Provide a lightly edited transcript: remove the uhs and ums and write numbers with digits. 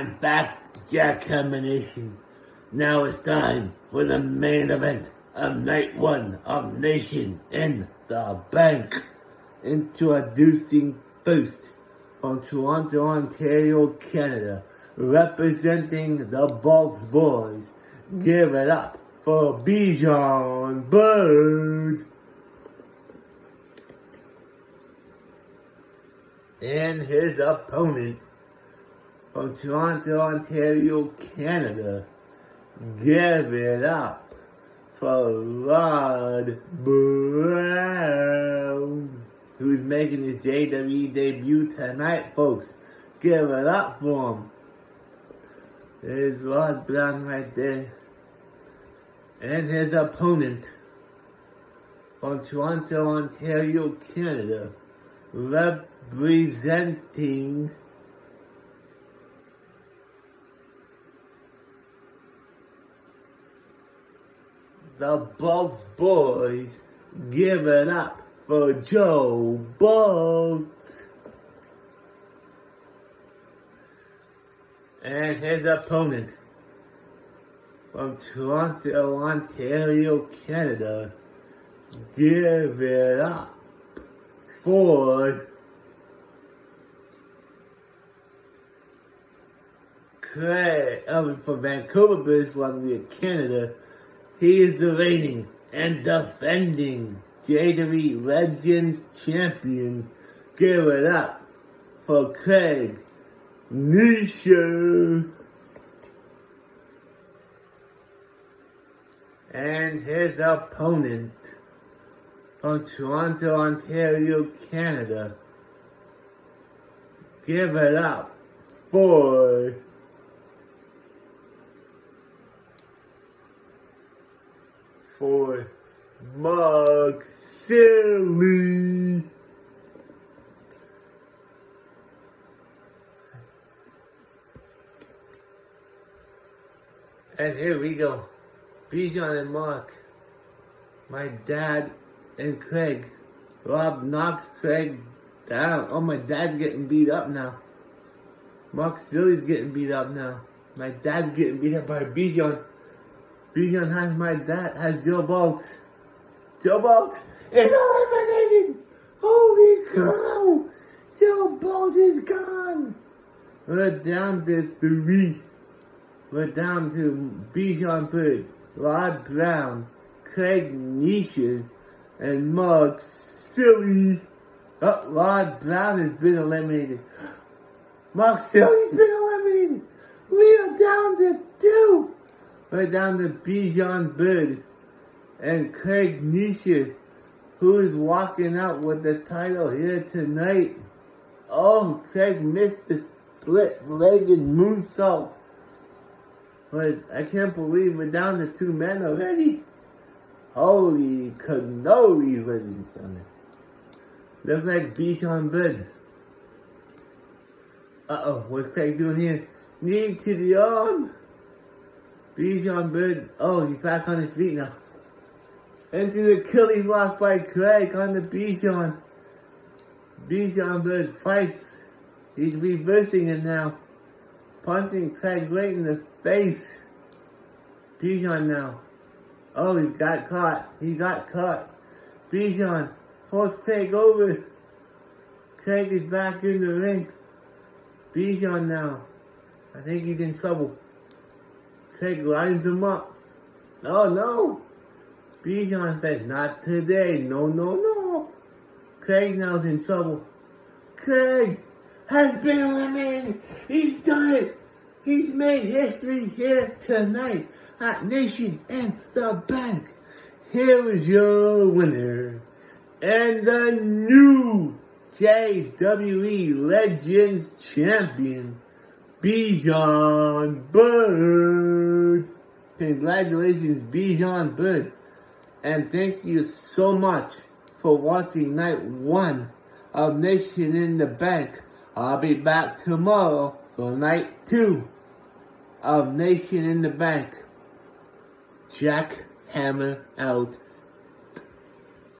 I'm back, Jackhammer Nation. Now it's time for the main event of night one of Nation in the Bank. Introducing first, from Toronto, Ontario, Canada, representing the Bolts Boys. Give it up for Bijan Bird. And his opponent, from Toronto, Ontario, Canada, give it up for Rod Brown, who's making his JWE debut tonight, folks. Give it up for him. There's Rod Brown right there. And his opponent, from Toronto, Ontario, Canada, representing the Bolts Boys. Give it up for Joe Bolts. And his opponent, from Toronto, Ontario, Canada, give it up for Craig, from Vancouver, British Columbia, Canada. He is the reigning and defending JWE Legends Champion. Give it up for Craig Nisha. And his opponent, from Toronto, Ontario, Canada. Give it up for Mark Silly. And here we go. Bijan and Mark. My dad and Craig. Rob knocks Craig down. Oh, my dad's getting beat up now. Mark Silly's getting beat up now. My dad's getting beat up by Bijan. Bijan has Joe Bolts. Joe Bolts is eliminated! Holy cow! Joe Bolts is gone! We're down to 3. We're down to Bijan Bird, Rod Brown, Craig Nisha, and Mark Silly. Oh, Rod Brown has been eliminated. Mark Silly's been eliminated. We are down to 2. We're down to Bijan Bird and Craig Nisha, who is walking out with the title here tonight. Oh, Craig missed the split-legged moonsault. But I can't believe we're down to 2 men already. Holy cannolis, ladies and gentlemen. Looks like Bijan Bird. Uh-oh, what's Craig doing here? Knee to the arm. Bijan Bird, oh, he's back on his feet now. Into the Achilles lock by Craig on the Bijan. Bijan Bird fights. He's reversing it now. Punching Craig right in the face. Bijan now. Oh, he got caught. He got caught. Bijan forced Craig over. Craig is back in the ring. Bijan now. I think he's in trouble. Craig lines him up. Oh no! Bijan says, not today. No, no, no. Craig now's in trouble. Craig has been eliminated. He's done it. He's made history here tonight at Nation in the Bank. Here is your winner and the new JWE Legends Champion, Bijan Bird. Congratulations, Bijan Bird. And thank you so much for watching night 1 of Nation in the Bank. I'll be back tomorrow for night 2 of Nation in the Bank. Jackhammer out.